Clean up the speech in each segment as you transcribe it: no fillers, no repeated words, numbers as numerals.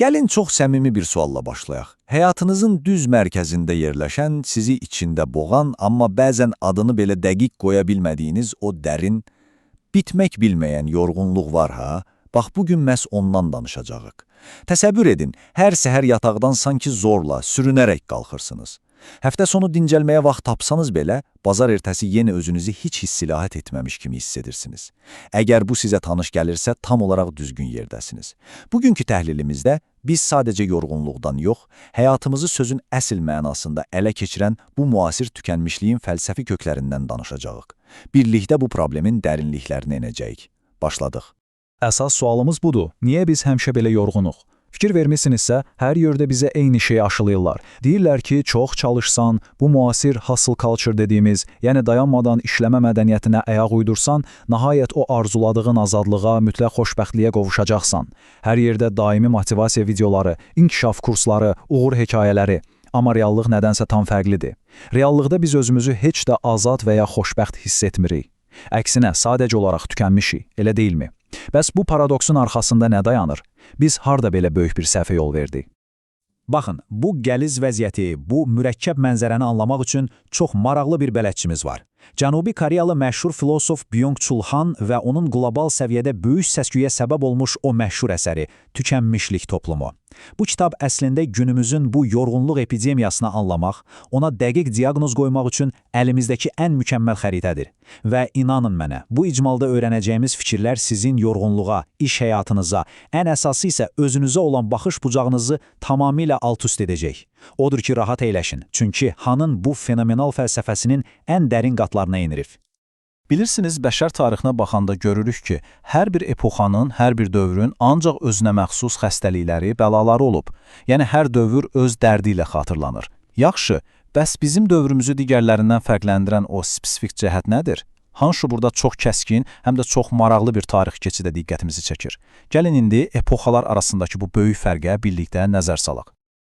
Gəlin çox səmimi bir sualla başlayaq. Həyatınızın düz mərkəzində yerləşən, sizi içində boğan, amma bəzən adını belə dəqiq qoya bilmədiyiniz o dərin, bitmək bilməyən yorğunluq var ha? Bax, bugün məhz ondan danışacağıq. Təsəvvür edin, hər səhər yataqdan sanki zorla, sürünərək qalxırsınız. Həftə sonu dincəlməyə vaxt tapsanız belə, bazar ertəsi yenə özünüzü heç istirahət etməmiş kimi hiss edirsiniz. Əgər bu sizə tanış gəlirsə, tam olaraq düzgün yerdəsiniz. Bugünkü təhlilimizdə biz sadəcə yorğunluqdan yox, həyatımızı sözün əsl mənasında ələ keçirən bu müasir tükənmişliyin fəlsəfi köklərindən danışacağıq. Birlikdə bu problemin dərinliklərini enəcəyik. Başladıq. Əsas sualımız budur. Niyə biz həmişə belə yorğunuq? Fikir vermisinizsə, hər yerdə bizə eyni şeyi aşılayırlar. Deyirlər ki, çox çalışsan, bu müasir hustle culture dediyimiz, yəni dayanmadan işləmə mədəniyyətinə ayaq uydursan, nəhayət o arzuladığın azadlığa, mütləq xoşbəxtliyə qovuşacaqsan. Hər yerdə daimi motivasiya videoları, inkişaf kursları, uğur hekayələri. Amma reallıq nədənsə tam fərqlidir. Reallıqda biz özümüzü heç də azad və ya xoşbəxt hiss etmirik. Əksinə, sadəcə olaraq tükənmişik, elə deyilmi? Bəs bu paradoksun arxasında nə dayanır? Biz harda belə böyük bir səhvə yol verdik? Baxın, bu qəliz vəziyyəti, bu mürəkkəb mənzərəni anlamaq üçün çox maraqlı bir bələdçimiz var. Cənubi Koreyalı məşhur filosof Byung-Chul Han və onun qlobal səviyyədə böyük səs-küyə səbəb olmuş o məşhur əsəri Tükənmişlik toplumu. Bu kitab əslində günümüzün bu yorğunluq epidemiyasını anlamaq, ona dəqiq diaqnoz qoymaq üçün əlimizdəki ən mükəmməl xəritədir. Və inanın mənə, bu icmalda öyrənəcəyimiz fikirlər sizin yorğunluğa, iş həyatınıza, ən əsası isə özünüzə olan baxış bucağınızı tamamilə alt-üst edəcək. Odur ki, rahat əyləşin, çünki Hanın bu fenomenal fəlsəfəsinin ən dərin qatlarına enirif. Bilirsiniz, bəşər tarixinə baxanda görürük ki, hər bir epoxanın, hər bir dövrün ancaq özünə məxsus xəstəlikləri, bəlaları olub. Yəni, hər dövr öz dərdi ilə xatırlanır. Yaxşı, bəs bizim dövrümüzü digərlərindən fərqləndirən o spesifik cəhət nədir? Hanşı burada çox kəskin, həm də çox maraqlı bir tarix keçidə diqqətimizi çəkir. Gəlin indi epoxalar arasındakı bu böyük fərqə birlikdə nəzər salaq.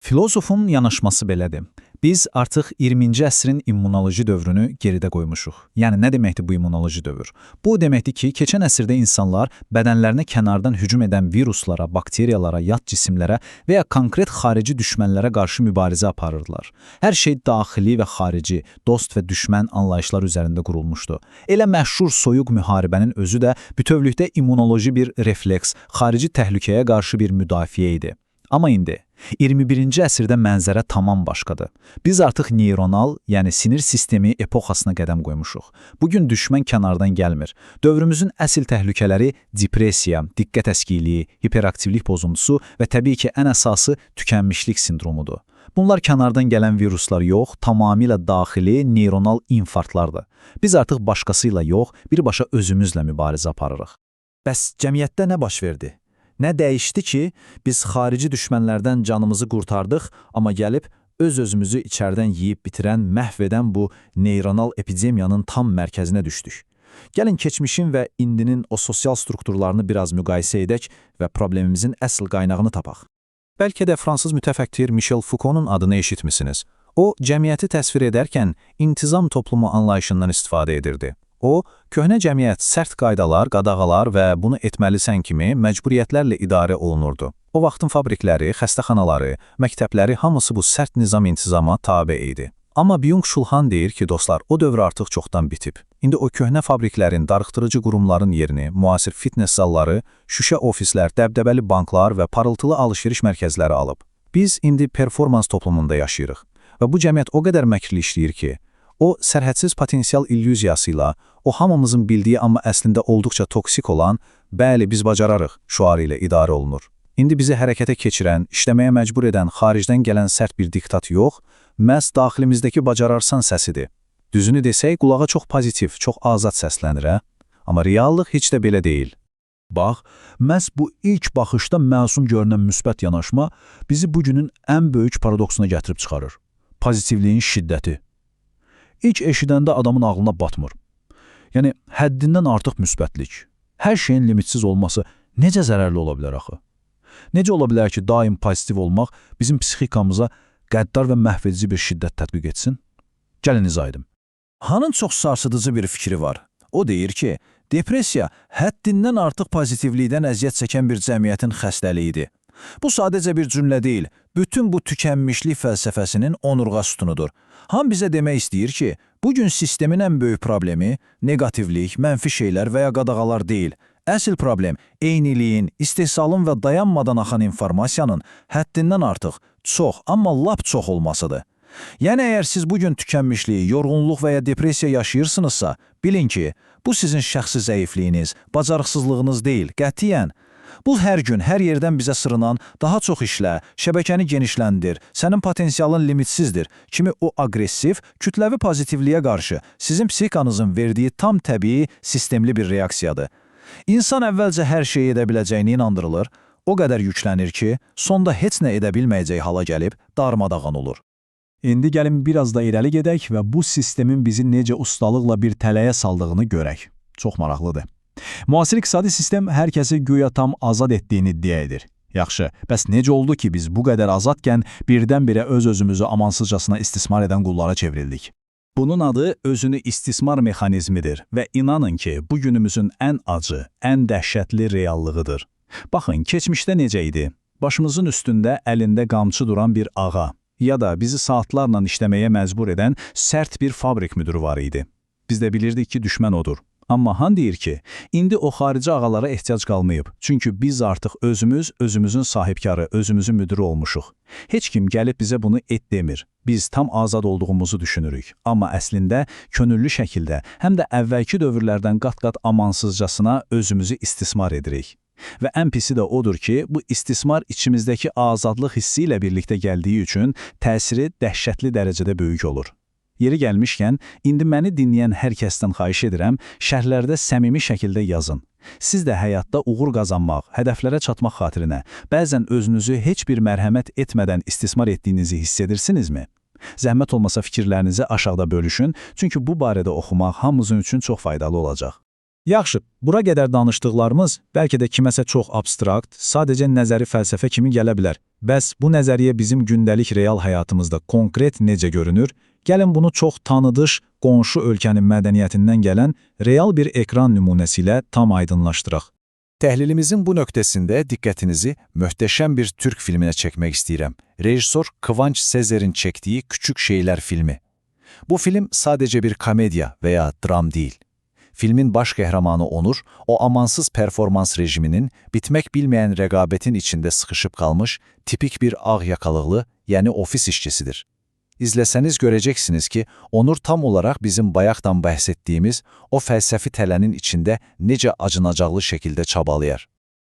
Filosofun yanaşması belədir. Biz artıq 20-ci əsrin immunoloji dövrünü geridə qoymuşuq. Yəni, nə deməkdir bu immunoloji dövr? Bu deməkdir ki, keçən əsrdə insanlar bədənlərinə kənardan hücum edən viruslara, bakteriyalara, yad cisimlərə və ya konkret xarici düşmənlərə qarşı mübarizə aparırdılar. Hər şey daxili və xarici, dost və düşmən anlayışlar üzərində qurulmuşdu. Elə məşhur soyuq müharibənin özü də bütövlükdə immunoloji bir refleks, xarici təhlükəyə qarşı bir müdafiə idi. Amma indi 21-ci əsrdə mənzərə tamam başqadır. Biz artıq neyronal, yəni sinir sistemi epoxasına qədəm qoymuşuq. Bugün düşmən kənardan gəlmir. Dövrümüzün əsl təhlükələri depressiya, diqqət əskiliyi, hiperaktivlik pozuntusu və təbii ki, ən əsası tükənmişlik sindromudur. Bunlar kənardan gələn viruslar yox, tamamilə daxili neyronal infarktlardır. Biz artıq başqasıyla yox, birbaşa özümüzlə mübarizə aparırıq. Bəs cəmiyyətdə nə baş verdi? Nə dəyişdi ki, biz xarici düşmənlərdən canımızı qurtardıq, amma gəlib öz-özümüzü içərdən yeyib bitirən, məhv edən bu neyronal epidemiyanın tam mərkəzinə düşdük. Gəlin keçmişin və indinin o sosial strukturlarını biraz müqayisə edək və problemimizin əsl qaynağını tapaq. Bəlkə də fransız mütəfəkkir Michel Foucault'un adını eşitmisiniz. O, cəmiyyəti təsvir edərkən intizam toplumu anlayışından istifadə edirdi. O, köhnə cəmiyyət sərt qaydalar, qadağalar və bunu etməlisən kimi məcburiyyətlərlə idarə olunurdu. O vaxtın fabrikləri, xəstəxanaları, məktəbləri hamısı bu sərt nizam-intizama tabe idi. Amma Byung-Chul Han deyir ki, dostlar, o dövr artıq çoxdan bitib. İndi o köhnə fabriklərin, darıxdırıcı qurumların yerini, müasir fitness zalları, şüşə ofislər, dəbdəbəli banklar və parıltılı alış-veriş mərkəzləri alıb. Biz indi performans toplumunda yaşayırıq və bu cəmiyyət o qədər məkrli işləyir ki, o sərhədsiz potensial illüziyasıyla, o hamımızın bildiyi amma əslində olduqca toksik olan, bəli biz bacararıq şüarı ilə idarə olunur. İndi bizi hərəkətə keçirən, işləməyə məcbur edən, xaricdən gələn sərt bir diktat yox, məhz daxilimizdəki bacararsan səsidir. Düzünü desək, qulağa çox pozitiv, çox azad səslənir, hə? Amma reallıq heç də belə deyil. Bax, məhz bu ilk baxışda məsum görünən müsbət yanaşma bizi bugünün ən böyük paradoksuna gətirib çıxarır. Pozitivliyin şiddəti. İlk eşidəndə adamın ağlına batmır. Yəni, həddindən artıq müsbətlik. Hər şeyin limitsiz olması necə zərərli ola bilər axı? Necə ola bilər ki, daim pozitiv olmaq bizim psixikamıza qəddar və məhvedici bir şiddət tətbiq etsin? Gəlin izah edim. Hanın çox sarsıdıcı bir fikri var. O deyir ki, depressiya həddindən artıq pozitivlikdən əziyyət çəkən bir cəmiyyətin xəstəliyidir. Bu sadəcə bir cümlə deyil, bütün bu tükənmişlik fəlsəfəsinin onurğa sütunudur. Ham bizə demək istəyir ki, bugün sistemin ən böyük problemi negativlik, mənfi şeylər və ya qadağalar deyil. Əsl problem eyniliyin, istehsalın və dayanmadan axan informasiyanın həddindən artıq, çox, amma lap çox olmasıdır. Yəni əgər siz bugün tükənmişliyi, yorğunluq və ya depressiya yaşayırsınızsa, bilin ki, bu sizin şəxsi zəifliyiniz, bacarıqsızlığınız deyil, qətiyyən. Bu hər gün, hər yerdən bizə sırınan, daha çox işlə, şəbəkəni genişləndir, sənin potensialın limitsizdir kimi o aqressiv, kütləvi pozitivliyə qarşı sizin psixanızın verdiyi tam təbii, sistemli bir reaksiyadır. İnsan əvvəlcə hər şeyi edə biləcəyini inandırılır, o qədər yüklənir ki, sonda heç nə edə bilməyəcək hala gəlib darmadağın olur. İndi gəlin biraz da irəli gedək və bu sistemin bizi necə ustalıqla bir tələyə saldığını görək. Çox maraqlıdır. Müasir iqtisadi sistem hər kəsi güya tam azad etdiyini iddia edir. Yaxşı, bəs necə oldu ki, biz bu qədər azadkən birdən-birə öz-özümüzü amansızcasına istismar edən qullara çevrildik? Bunun adı özünü istismar mexanizmidir və inanın ki, bu günümüzün ən acı, ən dəhşətli reallığıdır. Baxın, keçmişdə necə idi? Başımızın üstündə əlində qamçı duran bir ağa ya da bizi saatlarla işləməyə məcbur edən sərt bir fabrik müdürü var idi. Biz də bilirdik ki, düşmən odur. Amma Han deyir ki, indi o xarici ağalara ehtiyac qalmayıb. Çünki biz artıq özümüzün sahibkarı, özümüzün müdürü olmuşuq. Heç kim gəlib bizə bunu et demir. Biz tam azad olduğumuzu düşünürük. Amma əslində könüllü şəkildə, həm də əvvəlki dövrlərdən qat-qat amansızcasına özümüzü istismar edirik. Və ən pisi də odur ki, bu istismar içimizdəki azadlıq hissi ilə birlikdə gəldiyi üçün təsiri dəhşətli dərəcədə böyük olur. Yeri gəlmişkən, indi məni dinləyən hər kəsdən xahiş edirəm, şərhlərdə səmimi şəkildə yazın. Siz də həyatda uğur qazanmaq, hədəflərə çatmaq xatirinə bəzən özünüzü heç bir mərhəmət etmədən istismar etdiyinizi hiss edirsinizmi? Zəhmət olmasa fikirlərinizi aşağıda bölüşün, çünki bu barədə oxumaq hamımızın üçün çox faydalı olacaq. Yaxşı, bura qədər danışdıqlarımız bəlkə də kiməsə çox abstrakt, sadəcə nəzəri fəlsəfə kimi gələ bilər. Bəs bu nəzəriyyə bizim gündəlik real həyatımızda konkret necə görünür? Gəlin bunu çox tanıdış, qonşu ölkənin mədəniyyətindən gələn real bir ekran nümunəsi ilə tam aydınlaşdıraq. Təhlilimizin bu nöqtəsində diqqətinizi möhtəşəm bir türk filminə çəkmək istəyirəm. Rejissor Kıvanç Sezer'in çəkdiyi Küçük Şeylər filmi. Bu film sadəcə bir komediya və ya dram deyil. Filmin baş qəhrəmanı Onur, o amansız performans rejiminin bitmək bilməyən rəqabətin içində sıxışıb qalmış tipik bir ağ yakalıqlı, yəni ofis işçisidir. İzləsəniz görəcəksiniz ki, Onur tam olaraq bizim bayaqdan bəhs etdiyimiz o fəlsəfi tələnin içində necə acınacaqlı şəkildə çabalayar.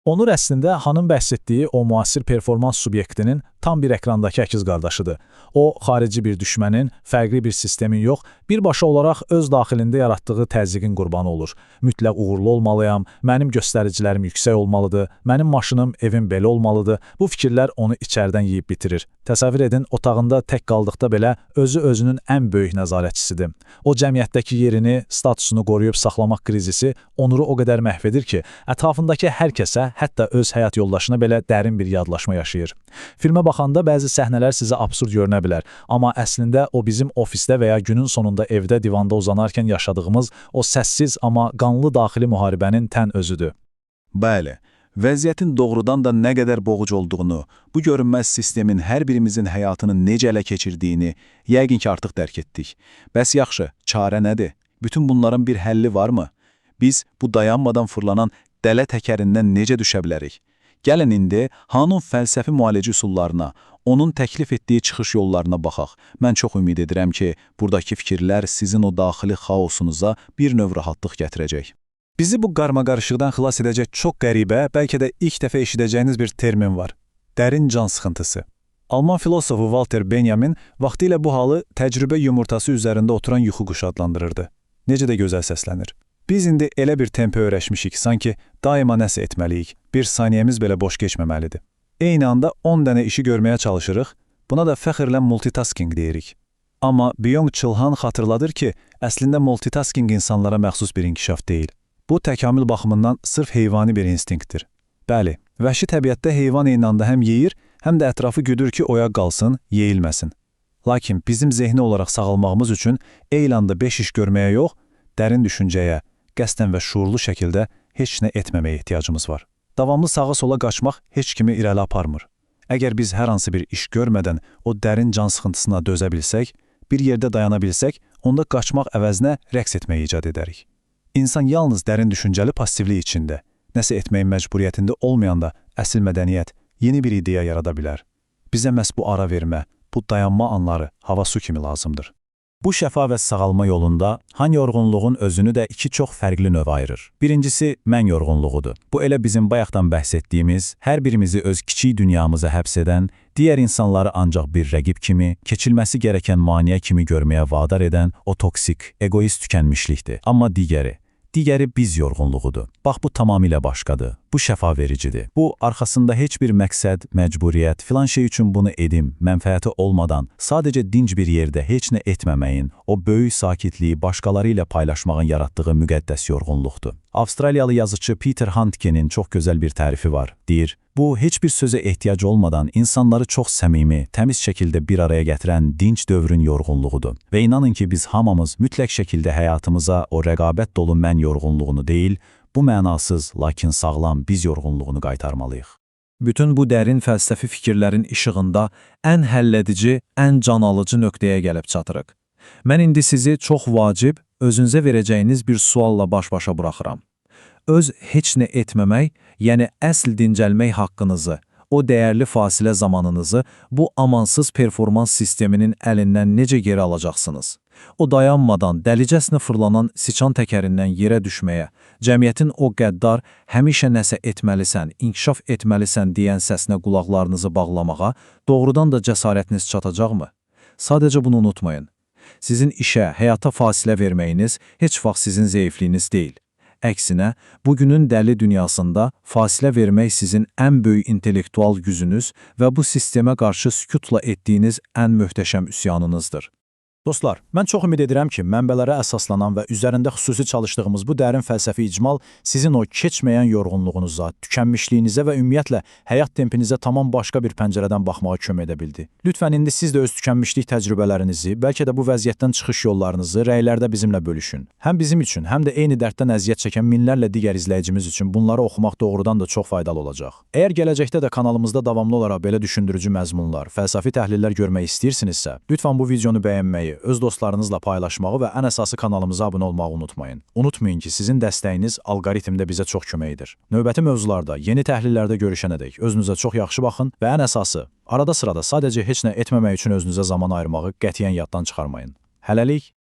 Onur əslində Hanın bəhs etdiyi o müasir performans subyektinin tam bir ekrandakı əkiz qardaşıdır. O, xarici bir düşmənin, fərqli bir sistemin yox, birbaşa olaraq öz daxilində yaratdığı təzyiqin qurbanı olur. Mütləq uğurlu olmalıyam, mənim göstəricilərim yüksək olmalıdır, mənim maşınım, evim belə olmalıdır. Bu fikirlər onu içərdən yeyib bitirir. Təsəvvür edin, otağında tək qaldıqda belə özü özünün ən böyük nəzarətçisidir. O cəmiyyətdəki yerini, statusunu qoruyub saxlamaq krizisi Onuru o qədər məhv edir ki, ətrafındakı hər kəsə, hətta öz həyat yoldaşına belə dərin bir yadlaşma yaşayır. Filmə baxanda bəzi səhnələr sizə absurd görünə bilər, amma əslində o bizim ofisdə və ya günün sonunda evdə divanda uzanarkən yaşadığımız o səssiz amma qanlı daxili müharibənin tən özüdür. Bəli, vəziyyətin doğrudan da nə qədər boğucu olduğunu, bu görünməz sistemin hər birimizin həyatını necə ələ keçirdiyini yəqin ki artıq dərk etdik. Bəs yaxşı, çarə nədir? Bütün bunların bir həlli varmı? Biz bu dayanmadan fırlanan dələ təkərindən necə düşə bilərik? Gəlin indi Hanın fəlsəfi müalicə üsullarına, onun təklif etdiyi çıxış yollarına baxaq. Mən çox ümid edirəm ki, buradakı fikirlər sizin o daxili xaosunuza bir növ rahatlıq gətirəcək. Bizi bu qarmaqarışıqdan xilas edəcək çox qəribə, bəlkə də ilk dəfə eşidəcəyiniz bir termin var. Dərin can sıxıntısı. Alman filosofu Walter Benjamin vaxtilə bu halı təcrübə yumurtası üzərində oturan yuxu quşu adlandırırdı. Necə də gözəl səslənir. Biz indi elə bir tempə öyrəşmişik, sanki daima nəsə etməliyik, bir saniyəmiz belə boş keçməməlidir. Eyni anda 10 dənə işi görməyə çalışırıq, buna da fəxrlə multitasking deyirik. Amma Byung-Chul Han xatırladır ki, əslində multitasking insanlara məxsus bir inkişaf deyil. Bu təkamül baxımından sırf heyvani bir instinktdir. Bəli, vəhşi təbiətdə heyvan eyni anda həm yeyir, həm də ətrafı güdür ki, oyaq qalsın, yeyilməsin. Lakin bizim zehni olaraq sağalmağımız üçün eyni anda 5 iş görməyə yox, dərin düşüncəyə, qəsdən və şuurlu şəkildə heç nə etməməyə ehtiyacımız var. Davamlı sağa-sola qaçmaq heç kimi irəli aparmır. Əgər biz hər hansı bir iş görmədən o dərin can sıxıntısına dözə bilsək, bir yerdə dayana bilsək, onda qaçmaq əvəzinə rəqs etməyi icad edərik. İnsan yalnız dərin düşüncəli passivlik içində, nəsə etməyin məcburiyyətində olmayanda əsl mədəniyyət yeni bir ideya yarada bilər. Bizə məhz bu ara vermə, bu dayanma anları hava su kimi lazımdır. Bu şəfa və sağalma yolunda Han yorğunluğun özünü də iki çox fərqli növ ayırır. Birincisi, mən yorğunluğudur. Bu elə bizim bayaqdan bəhs etdiyimiz, hər birimizi öz kiçik dünyamıza həbs edən, digər insanları ancaq bir rəqib kimi, keçilməsi gərəkən maneə kimi görməyə vadar edən o toksik, egoist tükənmişlikdir. Amma digəri biz yorğunluğudur. Bax, bu tamamilə başqadır. Bu şəfa vericidir. Bu, arxasında heç bir məqsəd, məcburiyyət, filan şey üçün bunu edim, mənfəəti olmadan, sadəcə dinc bir yerdə heç nə etməməyin, o böyük sakitliyi başqaları ilə paylaşmağın yaratdığı müqəddəs yorğunluqdur. Avstraliyalı yazıcı Peter Handke'nin çox gözəl bir tərifi var. Deyir, bu, heç bir sözə ehtiyac olmadan insanları çox səmimi, təmiz şəkildə bir araya gətirən dinc dövrün yorğunluğudur. Və inanın ki, biz hamımız mütləq şəkildə həyatımıza o rəqabət dolu mən yorğunluğunu deyil, bu mənasız, lakin sağlam biz yorğunluğunu qaytarmalıyıq. Bütün bu dərin fəlsəfi fikirlərin işığında ən həlledici, ən can alıcı nöqtəyə gəlib çatırıq. Mən indi sizi çox vacib, özünüzə verəcəyiniz bir sualla baş-başa buraxıram. Öz heç nə etməmək, yəni əsl dincəlmək haqqınızı, o dəyərli fasilə zamanınızı bu amansız performans sisteminin əlindən necə geri alacaqsınız? O dayanmadan, dəlicəsinə fırlanan siçan təkərindən yerə düşməyə, cəmiyyətin o qəddar, həmişə nəsə etməlisən, inkişaf etməlisən deyən səsinə qulaqlarınızı bağlamağa doğrudan da cəsarətiniz çatacaqmı? Sadəcə bunu unutmayın. Sizin işə, həyata fasilə verməyiniz heç vaxt sizin zəifliyiniz deyil. Əksinə, bugünün dəli dünyasında fasilə vermək sizin ən böyük intellektual gücünüz və bu sistemə qarşı sükutla etdiyiniz ən möhtəşəm üsyanınızdır. Dostlar, mən çox ümid edirəm ki, mənbələrə əsaslanan və üzərində xüsusi çalışdığımız bu dərin fəlsəfi icmal sizin o keçməyən yorğunluğunuza, tükənmişliyinizə və ümumiyyətlə həyat tempinizə tamam başqa bir pəncərədən baxmağa kömək edə bildi. Lütfən indi siz də öz tükənmişlik təcrübələrinizi, bəlkə də bu vəziyyətdən çıxış yollarınızı rəylərdə bizimlə bölüşün. Həm bizim üçün, həm də eyni dərddən əziyyət çəkən minlərlə digər izləyicimiz üçün bunları oxumaq doğrudan da çox faydalı olacaq. Əgər gələcəkdə də kanalımızda davamlı olaraq belə düşündürücü məzmunlar, fəlsəfi təhlillər görmək istəyirsinizsə, lütfən bu videonu bəyənməyi, öz dostlarınızla paylaşmağı və ən əsası kanalımıza abunə olmağı unutmayın. Unutmayın ki, sizin dəstəyiniz alqoritmdə bizə çox kömək edir. Növbəti mövzularda, yeni təhlillərdə görüşənədək özünüzə çox yaxşı baxın və ən əsası, arada sırada sadəcə heç nə etməmək üçün özünüzə zaman ayırmağı qətiyyən yaddan çıxarmayın. Hələlik,